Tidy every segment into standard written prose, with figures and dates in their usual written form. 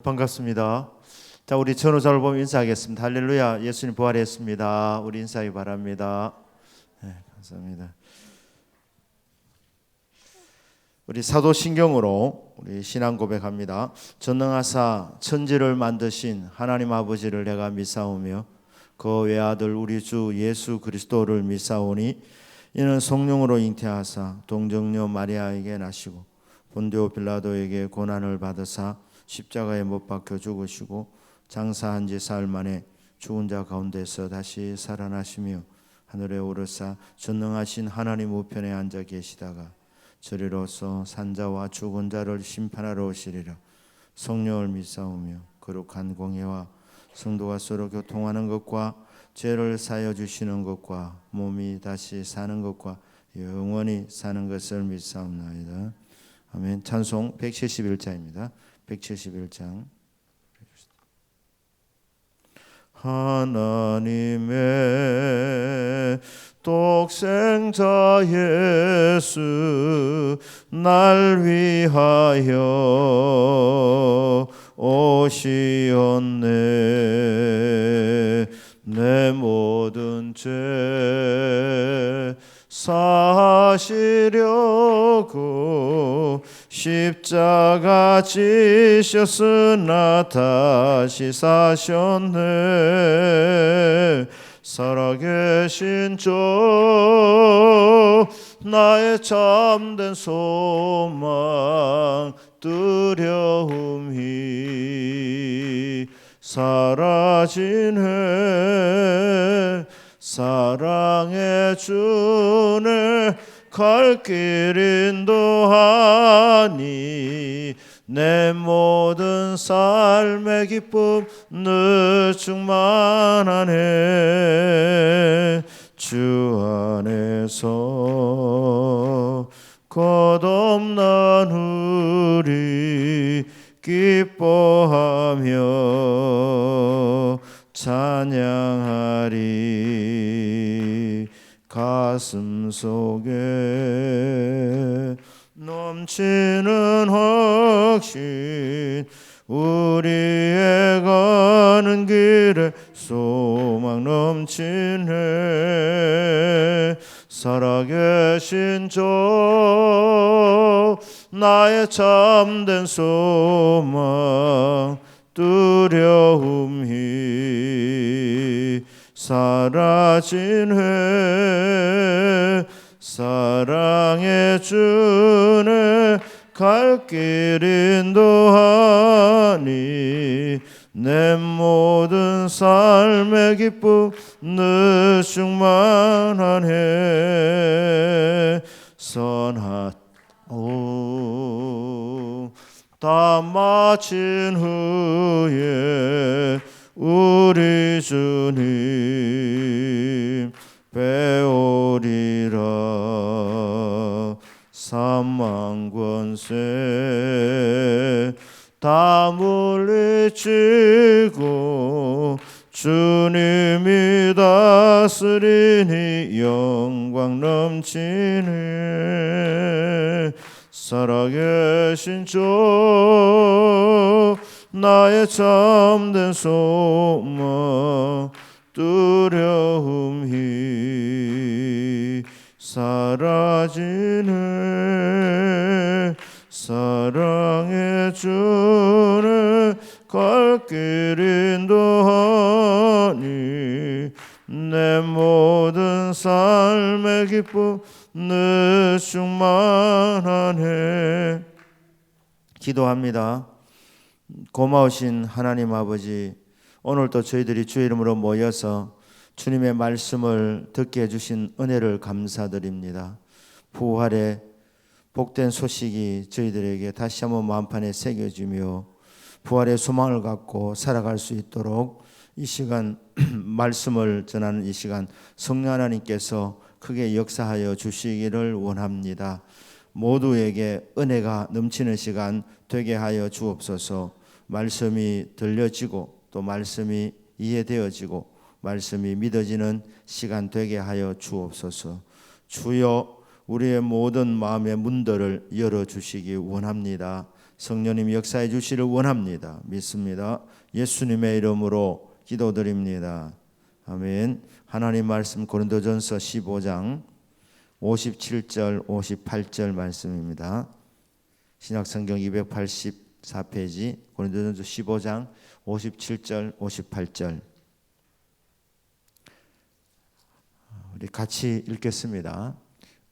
반갑습니다. 자, 우리 전우자를 보면 인사하겠습니다. 할렐루야, 예수님 부활했습니다. 우리 인사하기 바랍니다. 네, 감사합니다. 우리 사도신경으로 우리 신앙 고백합니다. 전능하사 천지를 만드신 하나님 아버지를 내가 믿사오며 그 외아들 우리 주 예수 그리스도를 믿사오니 이는 성령으로 잉태하사 동정녀 마리아에게 나시고 본디오 빌라도에게 고난을 받으사 십자가에 못 박혀 죽으시고 장사한 지 사흘 만에 죽은 자 가운데서 다시 살아나시며 하늘에 오르사 전능하신 하나님 우편에 앉아 계시다가 저리로서 산자와 죽은 자를 심판하러 오시리라. 성령을 믿사오며 거룩한 공예와 성도가 서로 교통하는 것과 죄를 사여 주시는 것과 몸이 다시 사는 것과 영원히 사는 것을 믿사옵나이다. 아멘. 찬송 171장입니다. 171장. 하나님의 독생자 예수 날 위하여 오시었네. 내 모든 죄 사시려고 십자가 지셨으나 다시 사셨네. 살아계신 주 나의 참된 소망 두려움이 사라지네. 사랑의 주네 갈 길 인도하니 내 모든 삶의 기쁨 늘 충만하네. 주 안에서 거듭난 우리 기뻐하며 찬양하리. 가슴 속에 넘치는 확신 우리의 가는 길에 소망 넘치네. 살아계신 주 나의 참된 소망 두려움이 사라지네. 사랑의 주네 갈 길 인도하니 내 모든 삶의 기쁨 늘 충만하네. 선하오 다 마친 후에 우리 주님 배우리라. 사망 권세 다 물리치고 주님이 다스리니 영광 넘치네. 살아계신 주 나의 참된 소망 두려움이 사라지네. 사랑의 주는 갈 길 인도하니 내 모든 삶의 기쁨 늘 충만하네. 기도합니다. 고마우신 하나님 아버지, 오늘도 저희들이 주의 이름으로 모여서 주님의 말씀을 듣게 해주신 은혜를 감사드립니다. 부활의 복된 소식이 저희들에게 다시 한번 마음판에 새겨지며 부활의 소망을 갖고 살아갈 수 있도록 이 시간 말씀을 전하는 이 시간 성령 하나님께서 크게 역사하여 주시기를 원합니다. 모두에게 은혜가 넘치는 시간 되게 하여 주옵소서. 말씀이 들려지고 또 말씀이 이해되어지고 말씀이 믿어지는 시간 되게 하여 주옵소서. 주여 우리의 모든 마음의 문들을 열어주시기 원합니다. 성령님 역사해 주시를 원합니다. 믿습니다. 예수님의 이름으로 기도드립니다. 아멘. 하나님 말씀 고린도전서 15장 57절 58절 말씀입니다. 신약성경 284페이지 고린도전서 15장 57절 58절 우리 같이 읽겠습니다.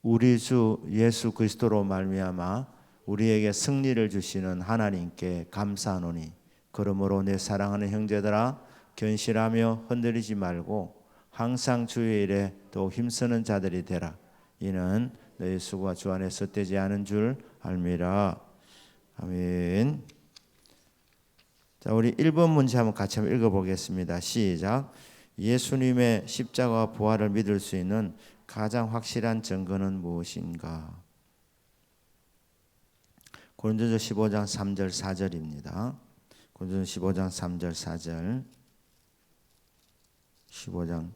우리 주 예수 그리스도로 말미암아 우리에게 승리를 주시는 하나님께 감사하노니 그러므로 내 사랑하는 형제들아 견실하며 흔들리지 말고 항상 주의 일에 더욱 힘쓰는 자들이 되라. 이는 너희 수고가 주 안에서 떼지 않은 줄 알미라. 아멘. 자, 우리 1번 문제 한번 같이 한번 읽어보겠습니다. 시작. 예수님의 십자가와 부활을 믿을 수 있는 가장 확실한 증거는 무엇인가? 고린도전서 15장 3절 4절입니다. 고린도전서 15장 3절 4절 15장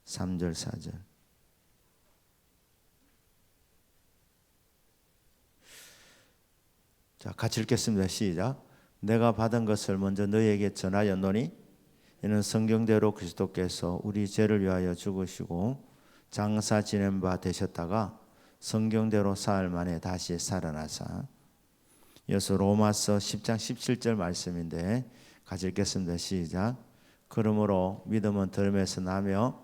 3절 4절 자, 같이 읽겠습니다. 시작. 내가 받은 것을 먼저 너희에게 전하였노니 이는 성경대로 그리스도께서 우리 죄를 위하여 죽으시고 장사 지낸 바 되셨다가 성경대로 사흘 만에 다시 살아나사. 이어서 로마서 10장 17절 말씀인데 같이 읽겠습니다. 시작. 그러므로 믿음은 들음에서 나며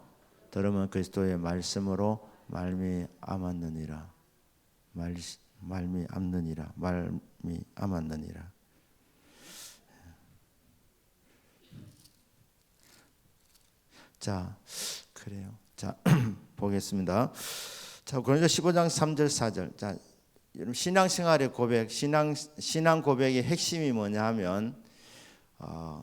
들음은 그리스도의 말씀으로 말미암았느니라. 말미암느니라. 자, 그래요. 자, 보겠습니다. 자, 고린도 15장 3절 4절. 자, 여러분 신앙생활의 고백, 신앙 고백의 핵심이 뭐냐 하면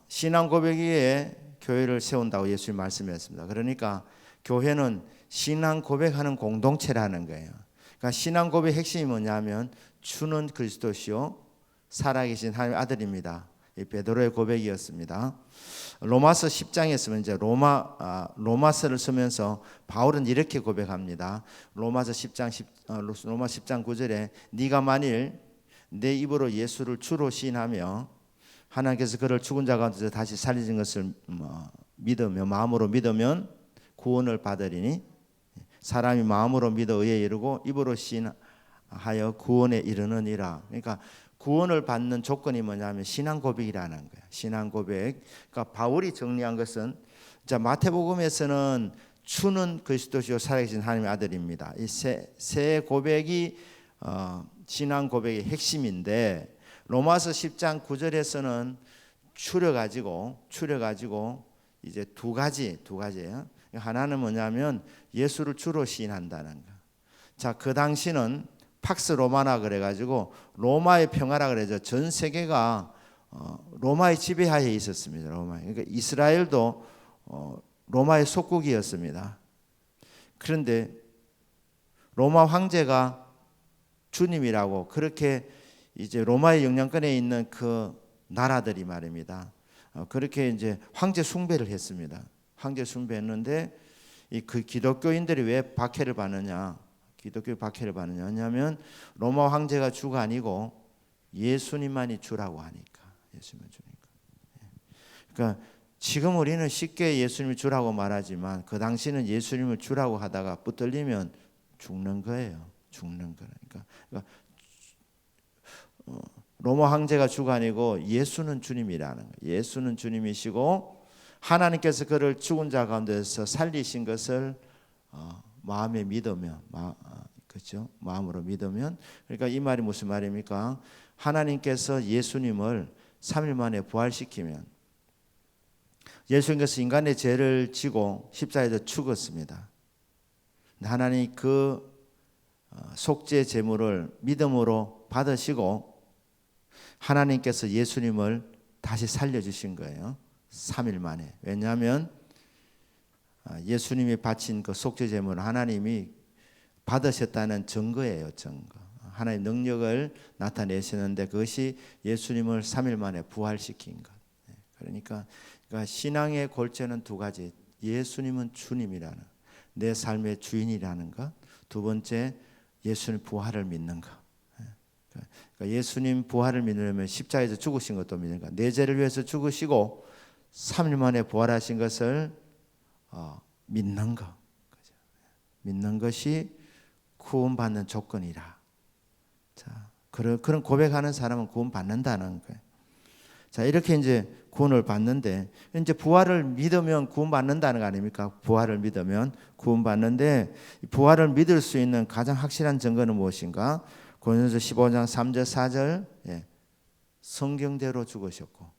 신앙 고백 위에 교회를 세운다고 예수님 말씀했습니다. 그러니까 교회는 신앙 고백하는 공동체라는 거예요. 그러니까 신앙 고백의 핵심이 뭐냐면 주는 그리스도시요 살아계신 하나님의 아들입니다. 이 베드로의 고백이었습니다. 로마서 10장에 이제 로마서를 쓰면서 바울은 이렇게 고백합니다. 로마 10장 9절에 네가 만일 내 입으로 예수를 주로 시인하며 하나님께서 그를 죽은 자 가운데서 다시 살리신 것을 믿으며 마음으로 믿으면 구원을 받으리니 사람이 마음으로 믿어 의에 이르고 입으로 시인하여 구원에 이르느니라. 그러니까 구원을 받는 조건이 뭐냐면 신앙 고백이라는 거예요. 신앙 고백. 그러니까 바울이 정리한 것은 자 마태복음에서는 주는 그리스도시요 살아계신 하나님의 아들입니다. 이 세 고백이 신앙 고백의 핵심인데 로마서 10장 9절에서는 추려가지고 이제 두 가지예요. 하나는 뭐냐면 예수를 주로 시인한다는 거. 자, 그 당시는 팍스 로마나 그래가지고 로마의 평화라 그래서 전 세계가 로마의 지배하에 있었습니다. 그러니까 이스라엘도 로마의 속국이었습니다. 그런데 로마 황제가 주님이라고 그렇게 이제 로마의 영향권에 있는 그 나라들이 말입니다. 그렇게 이제 황제 숭배를 했습니다. 황제 숭배했는데 그 기독교인들이 왜 박해를 받느냐? 기독교 박해를 받느냐? 왜냐하면 로마 황제가 주가 아니고 예수님만이 주라고 하니까. 예수님만 주니까. 그러니까 지금 우리는 쉽게 예수님을 주라고 말하지만 그 당시는 예수님을 주라고 하다가 붙들리면 죽는 거예요. 죽는 거니까. 그러니까 로마 황제가 주가 아니고 예수는 주님이라는 거예요. 예수는 주님이시고 하나님께서 그를 죽은 자 가운데서 살리신 것을 마음에 믿으면 그렇죠? 마음으로 믿으면 그러니까 이 말이 무슨 말입니까? 하나님께서 예수님을 3일 만에 부활시키면 예수님께서 인간의 죄를 지고 십자가에서 죽었습니다. 하나님 그 속죄 제물을 믿음으로 받으시고 하나님께서 예수님을 다시 살려주신 거예요. 3일 만에. 왜냐하면 예수님이 바친 그 속죄 제물은 하나님이 받으셨다는 증거예요. 증거. 하나님의 능력을 나타내시는데 그것이 예수님을 3일 만에 부활시킨 것. 그러니까 신앙의 골자는 두 가지. 예수님은 주님이라는 내 삶의 주인이라는 것. 두 번째 예수님 부활을 믿는 것. 그러니까 예수님 부활을 믿으려면 십자가에서 죽으신 것도 믿는 거야. 내 죄를 위해서 죽으시고 3일 만에 부활하신 것을 믿는 거. 그죠? 믿는 것이 구원받는 조건이라. 자, 그런 고백하는 사람은 구원받는다는 거예요. 자, 이렇게 이제 구원을 받는데, 이제 부활을 믿으면 구원받는다는 거 아닙니까? 부활을 믿으면 구원받는데, 부활을 믿을 수 있는 가장 확실한 증거는 무엇인가? 고린도서 15장 3절 4절, 성경대로 죽으셨고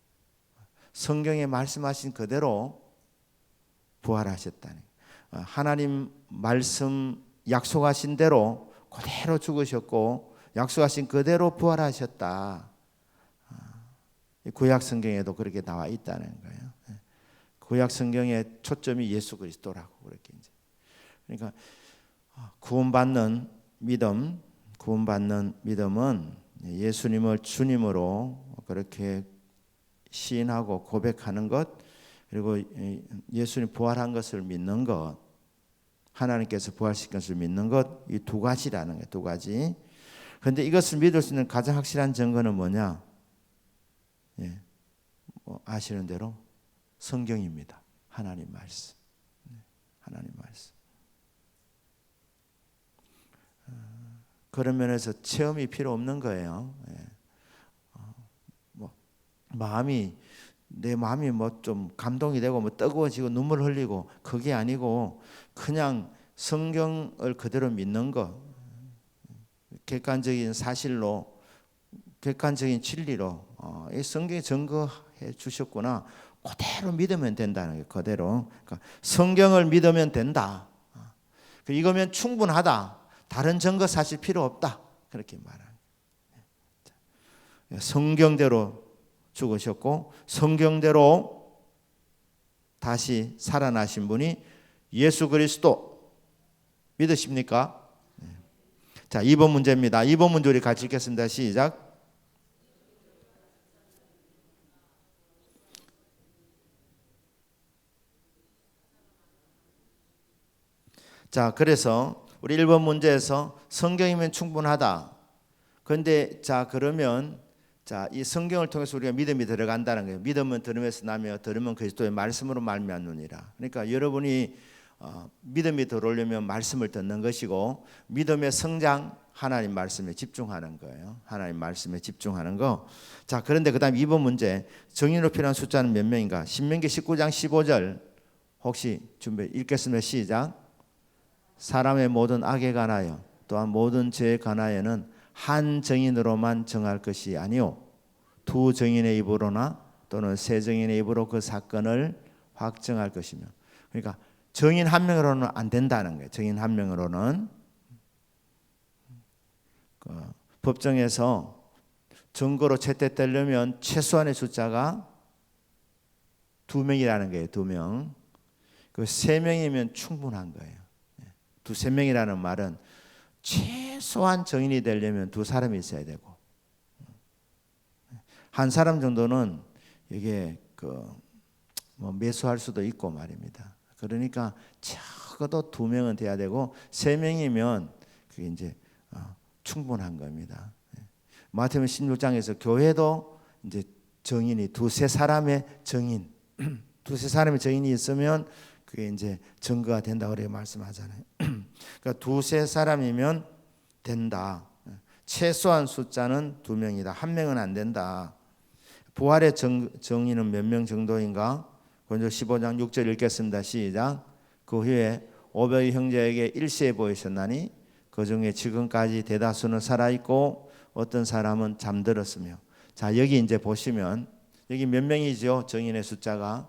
성경에 말씀하신 그대로 부활하셨다니. 하나님 말씀 약속하신 대로 그대로 죽으셨고 약속하신 그대로 부활하셨다. 구약 성경에도 그렇게 나와 있다는 거예요. 구약 성경의 초점이 예수 그리스도라고 그렇게 이제. 그러니까 구원받는 믿음은 예수님을 주님으로 그렇게 시인하고 고백하는 것, 그리고 예수님 부활한 것을 믿는 것, 하나님께서 부활시킨 것을 믿는 것, 이 두 가지라는 거예요. 두 가지. 그런데 이것을 믿을 수 있는 가장 확실한 증거는 뭐냐? 아시는 대로 성경입니다. 하나님 말씀. 하나님 말씀. 그런 면에서 체험이 필요 없는 거예요. 내 마음이 뭐 좀 감동이 되고 뭐 뜨거워지고 눈물 흘리고 그게 아니고 그냥 성경을 그대로 믿는 것, 객관적인 사실로, 객관적인 진리로 이 성경이 증거해 주셨구나. 그대로 믿으면 된다는 거예요. 그대로. 그러니까 성경을 믿으면 된다. 이거면 충분하다. 다른 증거 사실 필요 없다. 그렇게 말하는 거예요. 성경대로 죽으셨고 성경대로 다시 살아나신 분이 예수 그리스도 믿으십니까? 자, 2번 문제입니다. 2번 문제 우리 같이 읽겠습니다. 시작. 자, 그래서 우리 1번 문제에서 성경이면 충분하다. 그런데 자, 그러면 이 성경을 통해서 우리가 믿음이 들어간다는 거예요. 믿음은 들음에서 나며 들음은 그리스도의 말씀으로 말미암느니라. 그러니까 여러분이 믿음이 들어오려면 말씀을 듣는 것이고 믿음의 성장 하나님 말씀에 집중하는 거예요. 하나님 말씀에 집중하는 거. 자, 그런데 그다음 2번 문제. 정의로 필요한 숫자는 몇 명인가? 신명기 19장 15절 혹시 준비 읽겠습니다. 시작. 사람의 모든 악에 관하여 또한 모든 죄에 관하여는 한 증인으로만 정할 것이 아니요 두 증인의 입으로나 또는 세 증인의 입으로 그 사건을 확정할 것이며. 그러니까 증인 한 명으로는 안 된다는 거예요. 증인 한 명으로는. 법정에서 증거로 채택되려면 최소한의 숫자가 2명이라는 거예요. 2명. 그 3명이면 충분한 거예요. 두세 명이라는 말은 최소한 증인이 되려면 두 사람이 있어야 되고 한 사람 정도는 이게 매수할 수도 있고 말입니다. 그러니까 적어도 2명은 돼야 되고 3명이면 그게 이제 충분한 겁니다. 마태복음 16장에서 교회도 이제 증인이 두세 사람의 증인, 두세 사람의 증인이 있으면 그게 이제 증거가 된다고 그렇게 말씀하잖아요. 그러니까 두세 사람이면 된다. 최소한 숫자는 2명이다. 1명은 안 된다. 부활의 정의는 몇 명 정도인가? 고린도 15장 6절 읽겠습니다. 시작. 그 후에 500의 형제에게 일시에 보이셨나니 그 중에 지금까지 대다수는 살아있고 어떤 사람은 잠들었으며. 자, 여기 이제 보시면 여기 몇 명이죠? 정인의 숫자가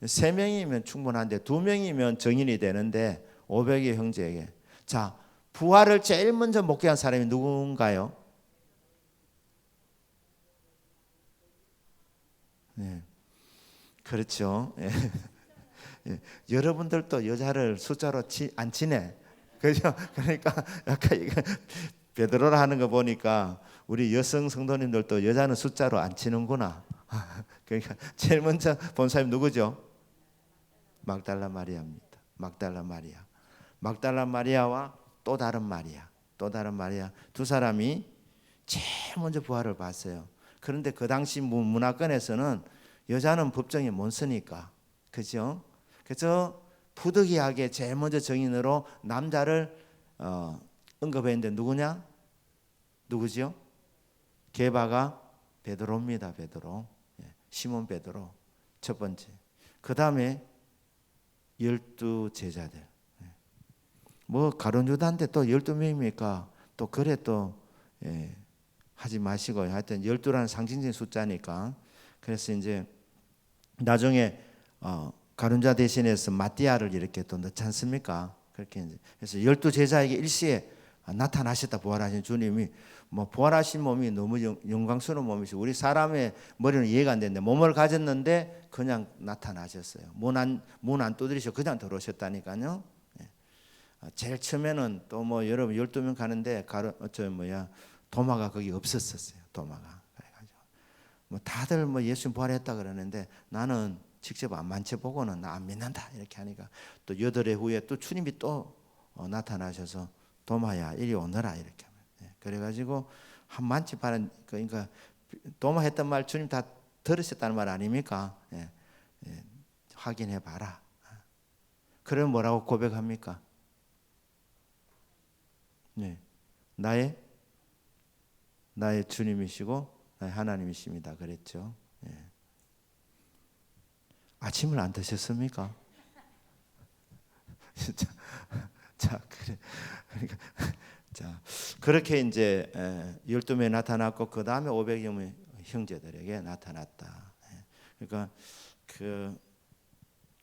3명이면 충분한데 2명이면 정인이 되는데 500의 형제에게. 자, 부활을 제일 먼저 목격한 사람이 누군가요? 네, 그렇죠. 여러분들도 여자를 숫자로 안 치네. 그죠? 그러니까 약간 이거 베드로라 하는 거 보니까 우리 여성 성도님들도 여자는 숫자로 안 치는구나. 그러니까 제일 먼저 본 사람이 누구죠? 막달라 마리아입니다. 막달라 마리아. 막달라 마리아와 또 다른 마리아. 두 사람이 제일 먼저 부활을 봤어요. 그런데 그 당시 문화권에서는 여자는 법정에 못 서니까, 그죠? 그래서 부득이하게 제일 먼저 증인으로 남자를 언급했는데 누구냐? 누구지요? 게바가 베드로입니다. 베드로. 시몬 베드로 첫 번째. 그 다음에 12 제자들. 뭐 가룟 유다한테 또 12명입니까? 또 그래 또 하지 마시고요. 하여튼 12라는 상징적인 숫자니까. 그래서 이제 나중에 가룟 유다 대신해서 마띠아를 이렇게 또 넣지 않습니까? 그렇게 이제 그래서 12 제자에게 일시에 나타나셨다. 부활하신 주님이 뭐 부활하신 몸이 너무 영광스러운 몸이시고 우리 사람의 머리는 이해가 안 되는데 몸을 가졌는데 그냥 나타나셨어요. 문 안 두드리셔 그냥 들어오셨다니까요. 제일 처음에는 또 뭐 여러분 12명 가는데 도마가 거기 없었어요. 도마가. 그래가지고 뭐 다들 뭐 예수님 부활했다 그러는데 나는 직접 안 만져보고는 나 안 믿는다 이렇게 하니까 또 8회 후에 또 주님이 또 나타나셔서 도마야 이리 오너라 이렇게 그래가지고 한 만져봐라. 그러니까 도마 했던 말 주님 다 들으셨다는 말 아닙니까? 확인해봐라. 그러면 뭐라고 고백합니까? 나의 주님이시고 나의 하나님이십니다. 그랬죠. 아침을 안 드셨습니까? 자, 그래. 그러니까 자, 그렇게 이제 12명이 나타났고 그 다음에 500여 명 형제들에게 나타났다. 그러니까 그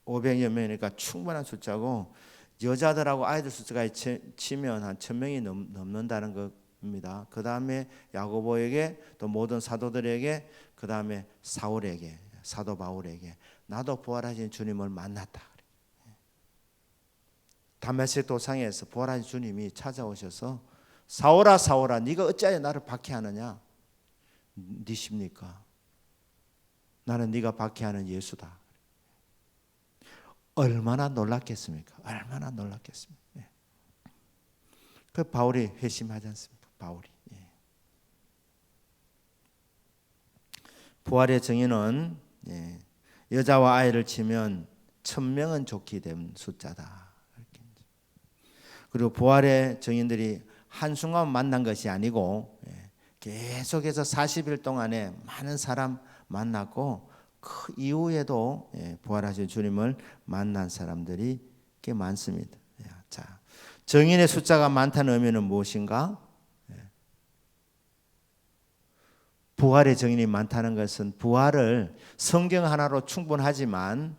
500여 명이니까 충분한 숫자고 여자들하고 아이들 숫자가 치면 한 1000명이 넘는다는 겁니다. 그 다음에 야고보에게 또 모든 사도들에게 그 다음에 사울에게 사도 바울에게 나도 부활하신 주님을 만났다. 다메섹 도상에서 부활하신 주님이 찾아오셔서 사울아 사울아 네가 어찌하여 나를 박해하느냐? 니십니까? 나는 네가 박해하는 예수다. 얼마나 놀랐겠습니까? 얼마나 놀랐겠습니까? 그 바울이 회심하지 않습니까? 바울이. 부활의 정의는 여자와 아이를 치면 1000명은 좋게 된 숫자다. 그리고 부활의 정인들이 한순간 만난 것이 아니고 계속해서 40일 동안에 많은 사람 만났고 그 이후에도 부활하신 주님을 만난 사람들이 꽤 많습니다. 자, 정인의 숫자가 많다는 의미는 무엇인가? 부활의 정인이 많다는 것은 부활을 성경 하나로 충분하지만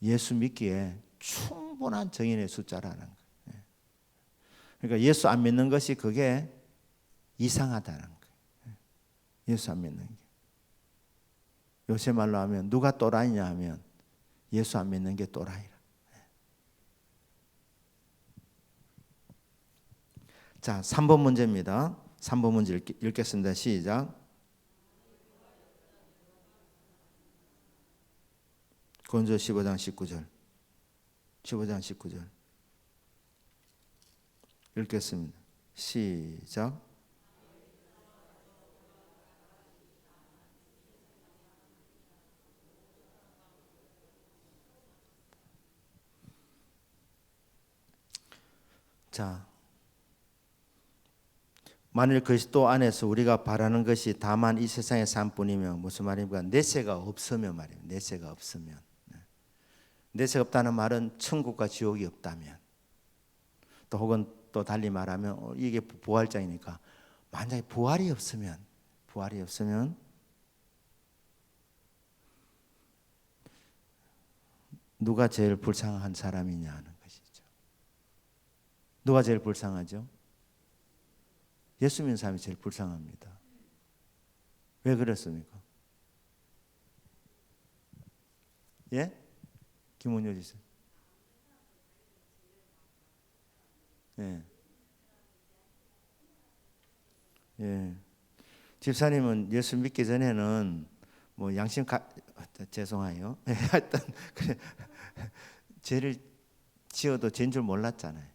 예수 믿기에 충분한 정인의 숫자라는 거예요. 그러니까 예수 안 믿는 것이 그게 이상하다는 거예요. 예수 안 믿는 게. 요새 말로 하면 누가 또라이냐 하면 예수 안 믿는 게 또라이라. 자, 3번 문제입니다. 3번 문제 읽겠습니다. 시작. 고린도 15장 19절. 15장 19절. 읽겠습니다. 시작. 자, 만일 그리스도 안에서 우리가 바라는 것이 다만 이 세상의 삶뿐이면 무슨 말입니까? 내세가 없으면 말입니다. 내세가 없으면. 내세가 없다는 말은 천국과 지옥이 없다면 또 혹은 또 달리 말하면 이게 부활장이니까 만약에 부활이 없으면 누가 제일 불쌍한 사람이냐 하는 것이죠. 누가 제일 불쌍하죠? 예수 믿는 사람이 제일 불쌍합니다. 왜 그렇습니까? 예? 김원효 지사. 예. 예. 집사님은 예수 믿기 전에는 뭐 죄송해요. 하여튼 그래 죄를 지어도 죄인 줄 몰랐잖아요.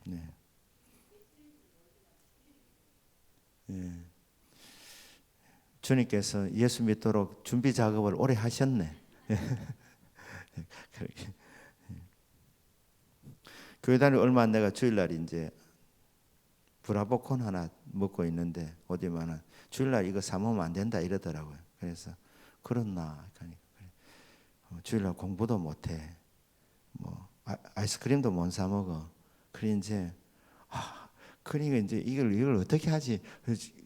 네. 예. 주님께서 예수 믿도록 준비 작업을 오래 하셨네. 그렇게. 교회 다니 얼마 안 내가 주일날 이제 브라보콘 하나 먹고 있는데 어디만은 주일날 이거 사 먹으면 안 된다 이러더라고요. 그래서 그렇나 하니까 주일날 공부도 못해. 뭐 아이스크림도 못 사 먹어. 그래 이제 그러니까 이제 이걸 어떻게 하지?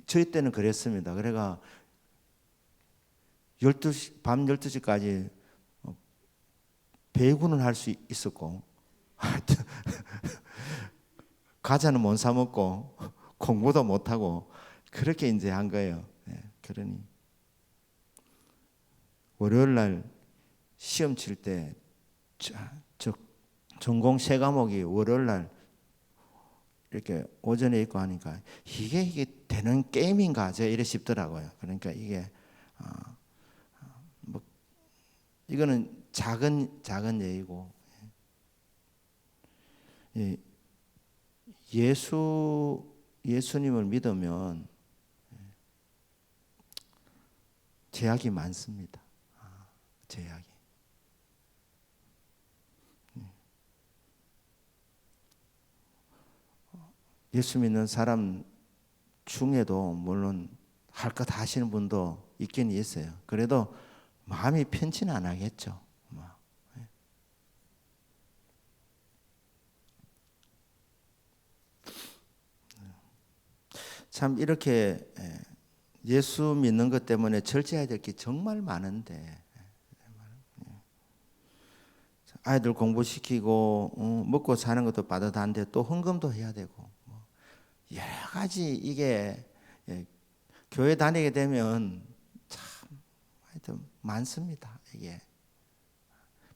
저희 때는 그랬습니다. 그래가 12시 밤 12시까지 배구는 할 수 있었고 과자는 못 사 먹고 공부도 못 하고 그렇게 이제 한 거예요. 그러니 월요일 날 시험 칠 때 저 전공 세 과목이 월요일 날 이렇게 오전에 있고 하니까 이게 되는 게임인가 제가 이래 싶더라고요. 그러니까 이게 뭐 이거는 작은 예이고 예수님을 믿으면 제약이 많습니다. 제약이. 예수 믿는 사람 중에도 물론 할 것 하시는 분도 있긴 있어요. 그래도 마음이 편치는 안 하겠죠. 참 이렇게 예수 믿는 것 때문에 절제해야 될 게 정말 많은데 아이들 공부시키고 먹고 사는 것도 빠듯한데 또 헌금도 해야 되고 여러 가지 이게 교회 다니게 되면 참 하여튼 많습니다. 이게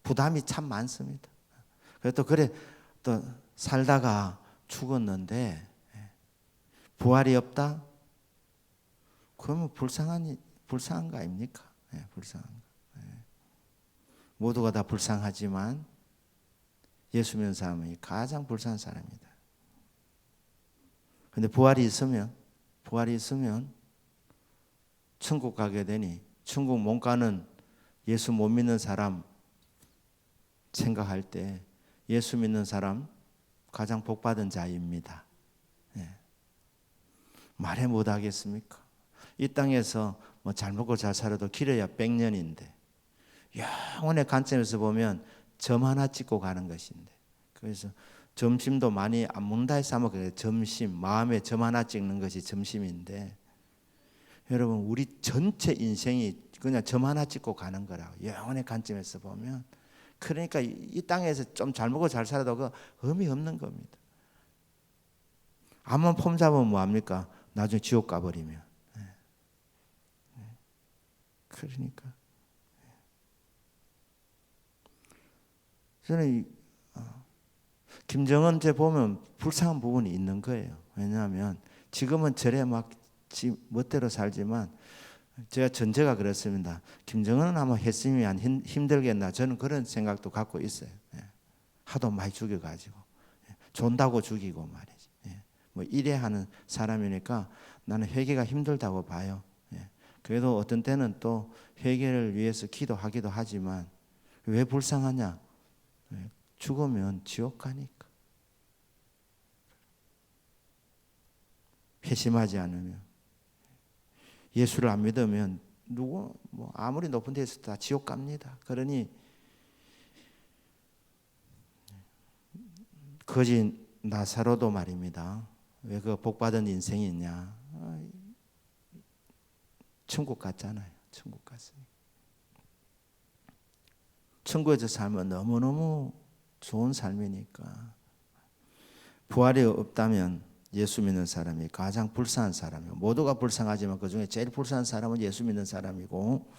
부담이 참 많습니다. 그래서 또 그래 또 살다가 죽었는데 부활이 없다? 그러면 불쌍한 거 아닙니까? 불쌍한 거. 모두가 다 불쌍하지만 예수 믿는 사람이 가장 불쌍한 사람입니다. 근데 부활이 있으면 천국 가게 되니 천국 못 가는 예수 못 믿는 사람 생각할 때 예수 믿는 사람 가장 복 받은 자입니다. 말해 못 하겠습니까? 이 땅에서 뭐 잘 먹고 잘 살아도 길어야 100년인데 영혼의 관점에서 보면 점 하나 찍고 가는 것인데 그래서 점심도 많이 안 먹는다 해서 아마 그래요. 점심 마음에 점 하나 찍는 것이 점심인데 여러분 우리 전체 인생이 그냥 점 하나 찍고 가는 거라고 영혼의 관점에서 보면 그러니까 이 땅에서 좀 잘 먹고 잘 살아도 그 의미 없는 겁니다. 암만 폼 잡으면 뭐합니까? 나중에 지옥 가버리면. 그러니까 저는 김정은 제 보면 불쌍한 부분이 있는 거예요. 왜냐하면 지금은 저래 막 지 멋대로 살지만 제가 전제가 그렇습니다. 김정은은 아마 했으면 안 힘들겠나 저는 그런 생각도 갖고 있어요. 하도 많이 죽여가지고 존다고 죽이고 말이지. 뭐 이래 하는 사람이니까 나는 회개가 힘들다고 봐요. 그래도 어떤 때는 또 회개를 위해서 기도하기도 하지만 왜 불쌍하냐? 죽으면 지옥 가니까. 회심하지 않으면 예수를 안 믿으면 누구 뭐 아무리 높은 데서 다 지옥 갑니다. 그러니 거지 나사로도 말입니다. 왜 그 복받은 인생이 있냐? 천국 갔잖아요. 천국 갔으니. 천국에서 살면 너무너무 좋은 삶이니까. 부활이 없다면 예수 믿는 사람이 가장 불쌍한 사람이고 모두가 불쌍하지만 그중에 제일 불쌍한 사람은 예수 믿는 사람이고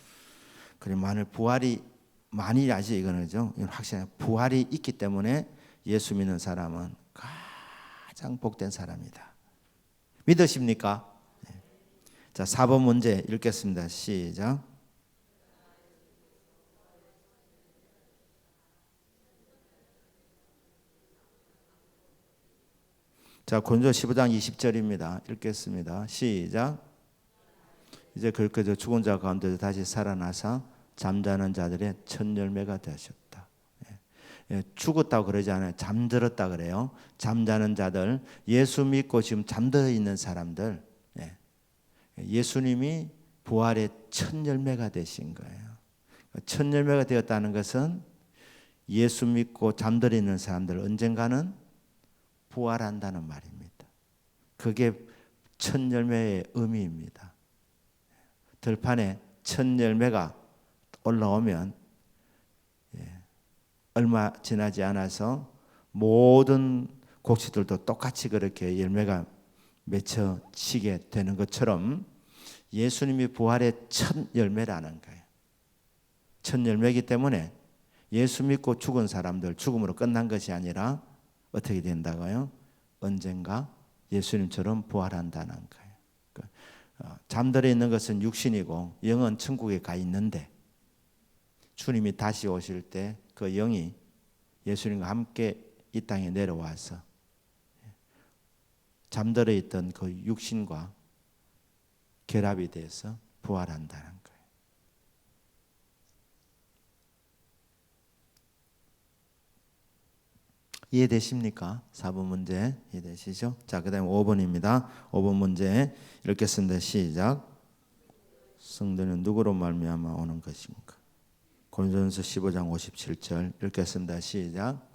그리고 만일이지 이거는죠. 이건 확실해. 부활이 있기 때문에 예수 믿는 사람은 가장 복된 사람이다. 믿으십니까? 자, 4번 문제 읽겠습니다. 시작. 자, 고린도서 15장 20절입니다. 읽겠습니다. 시작. 이제 그렇게 죽은 자 가운데서 다시 살아나사 잠자는 자들의 첫 열매가 되셨다. 죽었다고 그러지 않아요. 잠들었다 그래요. 잠자는 자들, 예수 믿고 지금 잠들어 있는 사람들, 예수님이 부활의 첫 열매가 되신 거예요. 첫 열매가 되었다는 것은 예수 믿고 잠들어 있는 사람들 언젠가는 부활한다는 말입니다. 그게 첫 열매의 의미입니다. 들판에 첫 열매가 올라오면 얼마 지나지 않아서 모든 곡식들도 똑같이 그렇게 열매가 맺혀지게 되는 것처럼 예수님이 부활의 첫 열매라는 거예요. 첫 열매이기 때문에 예수 믿고 죽은 사람들 죽음으로 끝난 것이 아니라 어떻게 된다고요? 언젠가 예수님처럼 부활한다는 거예요. 잠들어 있는 것은 육신이고 영은 천국에 가 있는데 주님이 다시 오실 때 그 영이 예수님과 함께 이 땅에 내려와서 잠들어 있던 그 육신과 결합이 돼서 부활한다는 거예요. 이해되십니까? 4번 문제 이해되시죠? 자, 그 다음에 5번입니다. 5번 문제 읽겠습니다. 시작. 성도는 누구로 말미암아 오는 것인가? 고린도전서 15장 57절 읽겠습니다. 시작.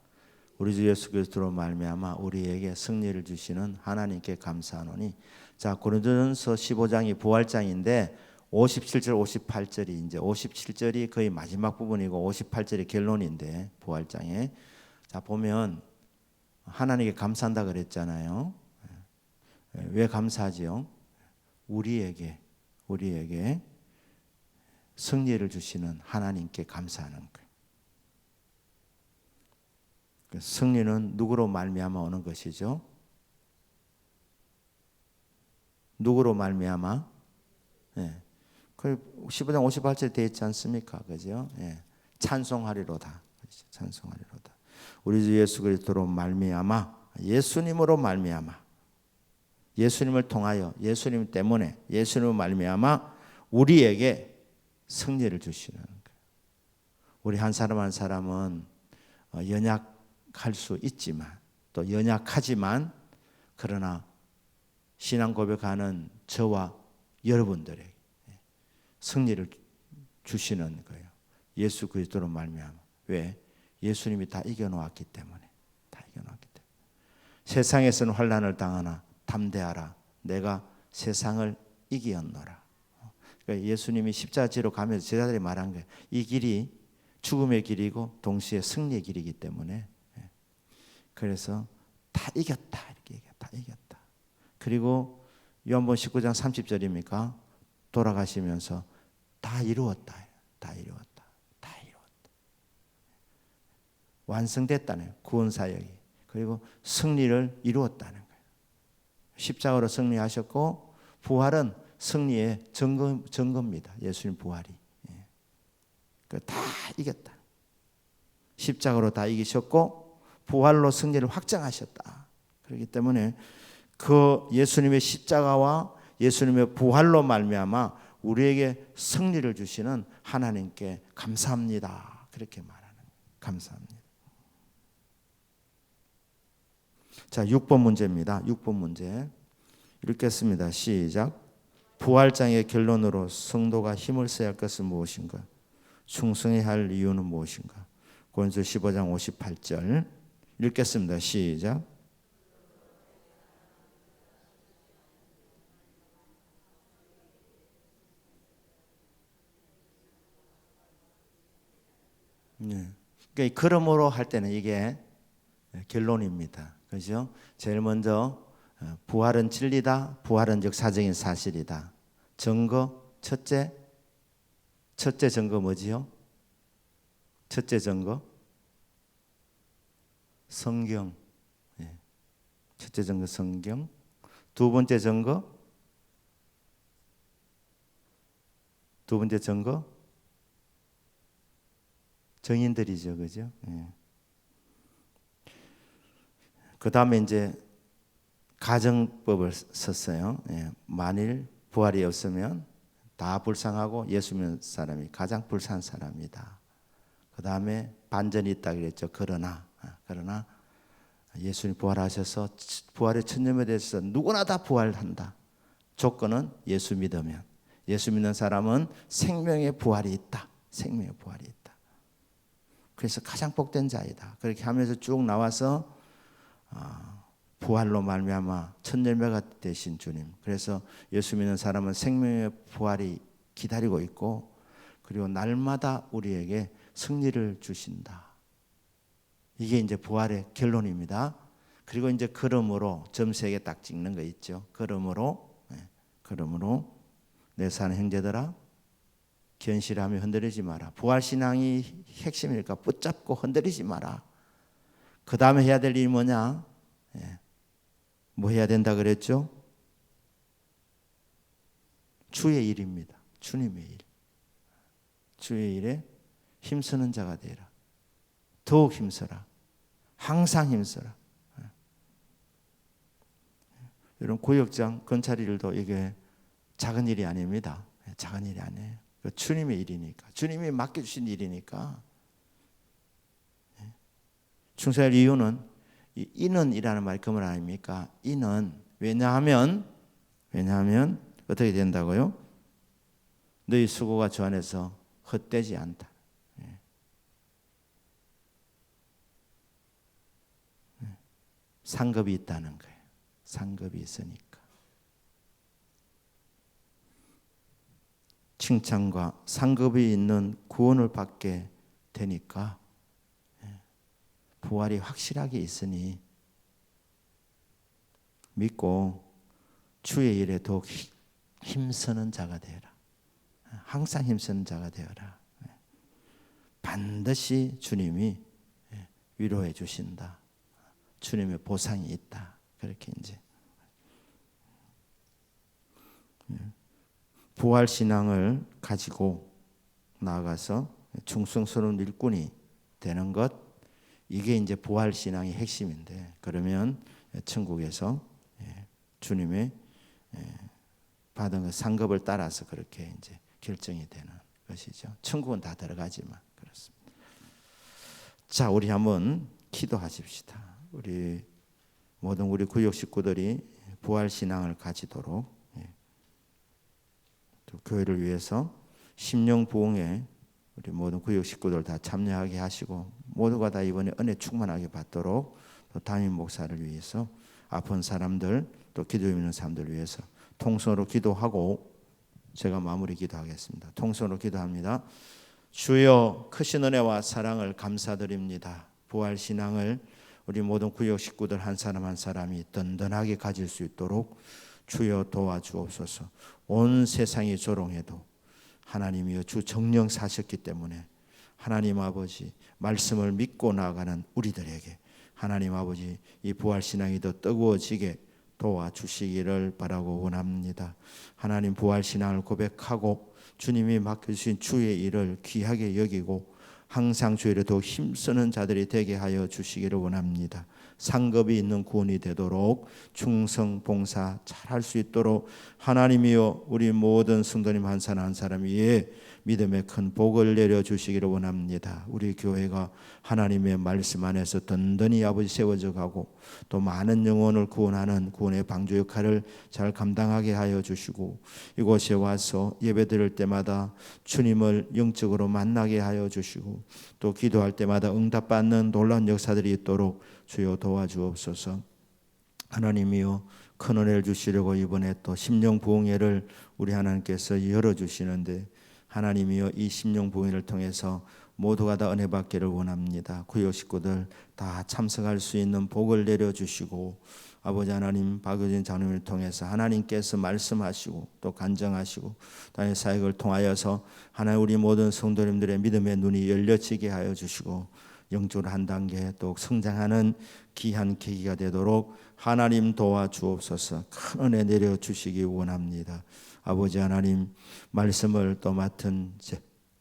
우리 주 예수 그리스도로 말미암아 우리에게 승리를 주시는 하나님께 감사하노니. 자, 고린도전서 15장이 부활장인데 57절 58절이 이제 57절이 거의 마지막 부분이고 58절이 결론인데 부활장에 자 보면 하나님께 감사한다 그랬잖아요. 왜 감사하지요? 우리에게 승리를 주시는 하나님께 감사하는 거예요. 승리는 누구로 말미암아 오는 것이죠? 누구로 말미암아? 그 15장 58절에 되어 있지 않습니까? 그죠? 찬송하리로다. 찬송하리로다. 우리 주 예수 그리스도로 말미암아 예수님으로 말미암아 예수님을 통하여 예수님 때문에 예수님으로 말미암아 우리에게 승리를 주시는 거예요. 우리 한 사람 한 사람은 연약할 수 있지만 또 연약하지만 그러나 신앙 고백하는 저와 여러분들에게 승리를 주시는 거예요. 예수 그리스도로 말미암아. 왜? 예수님이 다 이겨놓았기 때문에. 다 이겨놓았기 때문에. 세상에서는 환난을 당하나 담대하라. 내가 세상을 이기었노라. 그러니까 예수님이 십자가지로 가면서 제자들이 말한 거예요. 이 길이 죽음의 길이고 동시에 승리의 길이기 때문에 그래서 다 이겼다 이렇게 얘기해요. 다 이겼다. 그리고 요한복음 19장 30절입니까? 돌아가시면서 다 이루었다. 다 이루었다. 다 이루었다. 완성됐다네요. 구원 사역이. 그리고 승리를 이루었다는 거예요. 십자가로 승리하셨고 부활은 승리의 증거입니다. 예수님 부활이. 다 이겼다. 십자가로 다 이기셨고 부활로 승리를 확정하셨다. 그렇기 때문에 그 예수님의 십자가와 예수님의 부활로 말미암아 우리에게 승리를 주시는 하나님께 감사합니다. 그렇게 말하는 거예요. 감사합니다. 자, 6번 문제입니다. 6번 문제 읽겠습니다. 시작. 부활장의 결론으로 성도가 힘을 써야 할 것은 무엇인가? 충성해야 할 이유는 무엇인가? 고린도서 15장 58절 읽겠습니다. 시작. 그러니까 그러므로 할 때는 이게 결론입니다. 그죠? 제일 먼저 부활은 진리다. 부활은 역사적인 사실이다. 증거 첫째 증거 뭐지요? 첫째 증거 성경. 첫째 증거 성경. 두 번째 증거 가정법을 썼어요. 예, 만일 부활이 없으면 다 불쌍하고 예수 믿는 사람이 가장 불쌍한 사람이다. 그 다음에 반전이 있다 그랬죠. 그러나 예수님 부활하셔서 부활의 천년에 대해서 누구나 다 부활한다. 조건은 예수 믿으면, 예수 믿는 사람은 생명의 부활이 있다. 생명의 부활이 있다. 그래서 가장 복된 자이다. 그렇게 하면서 쭉 나와서 부활로 말미암아 첫 열매가 되신 주님. 그래서 예수 믿는 사람은 생명의 부활이 기다리고 있고, 그리고 날마다 우리에게 승리를 주신다. 이게 이제 부활의 결론입니다. 그리고 이제 그러므로 점세에 딱 찍는 거 있죠. 그러므로 내 사는 형제들아, 견실하며 흔들리지 마라. 부활 신앙이 핵심이니까 붙잡고 흔들리지 마라. 그 다음에 해야 될 일이 뭐냐? 뭐 해야 된다 그랬죠? 주의 일입니다. 주님의 일. 주의 일에 힘쓰는 자가 되라. 더욱 힘써라. 항상 힘써라. 이런 구역장 건설 일도 이게 작은 일이 아닙니다. 작은 일이 아니에요. 주님의 일이니까, 주님이 맡겨주신 일이니까. 충성할 이유는 이는이라는 말이 그 말 아닙니까? 이는 왜냐하면 어떻게 된다고요? 너희 수고가 주 안에서 헛되지 않다. 상급이 있다는 거예요. 상급이 있으니까. 칭찬과 상급이 있는 구원을 받게 되니까 부활이 확실하게 있으니 믿고 주의 일에 더욱 힘쓰는 자가 되어라. 항상 힘쓰는 자가 되어라. 반드시 주님이 위로해 주신다. 주님의 보상이 있다. 그렇게 이제 부활 신앙을 가지고 나아가서 충성스러운 일꾼이 되는 것, 이게 이제 부활 신앙의 핵심인데, 그러면 천국에서 주님의 받은 그 상급을 따라서 그렇게 이제 결정이 되는 것이죠. 천국은 다 들어가지만 그렇습니다. 자, 우리 한번 기도하십시다. 우리 모든 우리 구역 식구들이 부활 신앙을 가지도록, 또 교회를 위해서 심령 부흥에 우리 모든 구역 식구들 다 참여하게 하시고, 모두가 다 이번에 은혜 충만하게 받도록, 또 담임 목사를 위해서 아픈 사람들, 또 기도 있는 사람들 위해서 통성으로 기도하고 제가 마무리 기도하겠습니다. 통성으로 기도합니다. 주여, 크신 은혜와 사랑을 감사드립니다. 부활 신앙을 우리 모든 구역 식구들 한 사람 한 사람이 든든하게 가질 수 있도록 주여 도와주옵소서. 온 세상이 조롱해도 하나님이여 주 정령 사셨기 때문에 하나님 아버지 말씀을 믿고 나아가는 우리들에게 하나님 아버지 이 부활 신앙이 더 뜨거워지게 도와주시기를 바라고 원합니다. 하나님 부활 신앙을 고백하고 주님이 맡겨주신 주의 일을 귀하게 여기고 항상 주의를 더욱 힘쓰는 자들이 되게 하여 주시기를 원합니다. 상급이 있는 구원이 되도록 충성 봉사 잘할 수 있도록 하나님이여 우리 모든 성도님 한 사람 한 사람 위에 믿음의 큰 복을 내려주시기를 원합니다. 우리 교회가 하나님의 말씀 안에서 든든히 아버지 세워져 가고 또 많은 영혼을 구원하는 구원의 방주 역할을 잘 감당하게 하여 주시고, 이곳에 와서 예배드릴 때마다 주님을 영적으로 만나게 하여 주시고, 또 기도할 때마다 응답받는 놀라운 역사들이 있도록 주여 도와주옵소서. 하나님이여 큰 은혜를 주시려고 이번에 또 심령 부흥회를 우리 하나님께서 열어주시는데, 하나님이여 이 심령 부흥회를 통해서 모두가 다 은혜 받기를 원합니다. 구역 식구들 다 참석할 수 있는 복을 내려주시고, 아버지 하나님 박효진 장로님을 통해서 하나님께서 말씀하시고 또 간정하시고 당의 사역을 통하여서 하나님 우리 모든 성도님들의 믿음의 눈이 열려지게 하여 주시고, 영적으로 한 단계 또 성장하는 귀한 계기가 되도록 하나님 도와주옵소서. 큰 은혜 내려주시기 원합니다. 아버지 하나님 말씀을 또 맡은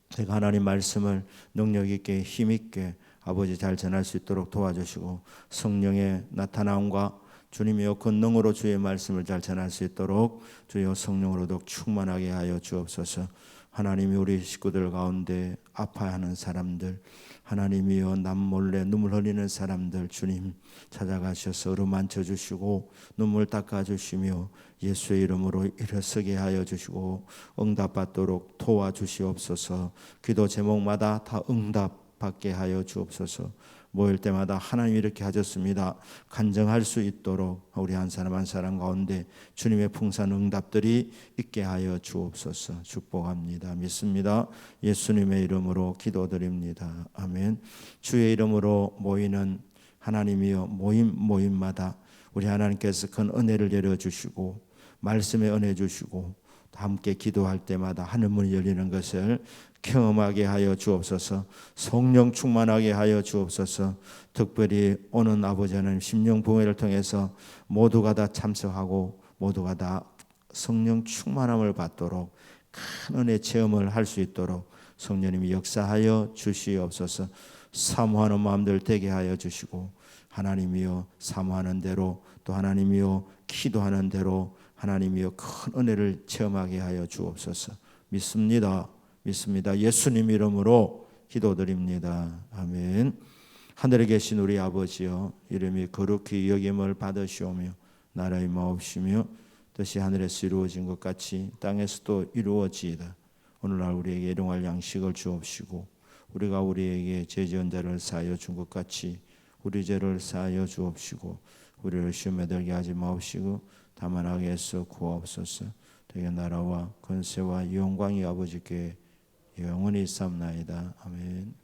제가 하나님 말씀을 능력 있게 힘 있게 아버지 잘 전할 수 있도록 도와주시고, 성령의 나타남과 주님이여 권능으로 주의 말씀을 잘 전할 수 있도록 주여 성령으로도 충만하게 하여 주옵소서. 하나님이 우리 식구들 가운데 아파하는 사람들, 하나님이여 남몰래 눈물 흘리는 사람들 주님 찾아가셔서 어루만져 주시고 눈물 닦아 주시며 예수의 이름으로 일어서게 하여 주시고 응답받도록 도와주시옵소서. 기도 제목마다 다 응답받게 하여 주옵소서. 모일 때마다 하나님 이렇게 하셨습니다. 간증할 수 있도록 우리 한 사람 한 사람 가운데 주님의 풍성한 응답들이 있게 하여 주옵소서. 축복합니다. 믿습니다. 예수님의 이름으로 기도드립니다. 아멘. 주의 이름으로 모이는 하나님이여 모임마다 우리 하나님께서 큰 은혜를 내려주시고 말씀에 은혜 주시고 함께 기도할 때마다 하늘문이 열리는 것을 경험하게 하여 주옵소서. 성령 충만하게 하여 주옵소서. 특별히 오는 아버지 하나님 심령봉회를 통해서 모두가 다 참석하고 모두가 다 성령 충만함을 받도록 큰 은혜 체험을 할 수 있도록 성령님이 역사하여 주시옵소서. 사모하는 마음들 되게 하여 주시고 하나님이여 사모하는 대로 또 하나님이여 기도하는 대로 하나님이여 큰 은혜를 체험하게 하여 주옵소서. 믿습니다. 예수님 이름으로 기도드립니다. 아멘. 하늘에 계신 우리 아버지여 이름이 거룩히 여김을 받으시오며 나라의 마옵시며 뜻이 하늘에서 이루어진 것 같이 땅에서도 이루어지이다. 오늘날 우리에게 일용할 양식을 주옵시고 우리가 우리에게 죄 지은 자를 사하여 준 것 같이 우리 죄를 사하여 주옵시고 우리를 시험에 들게 하지 마옵시고 다만 악에서 구하옵소서. 되게 나라와 권세와 영광이 아버지께 영원히 있사옵나이다. 아멘.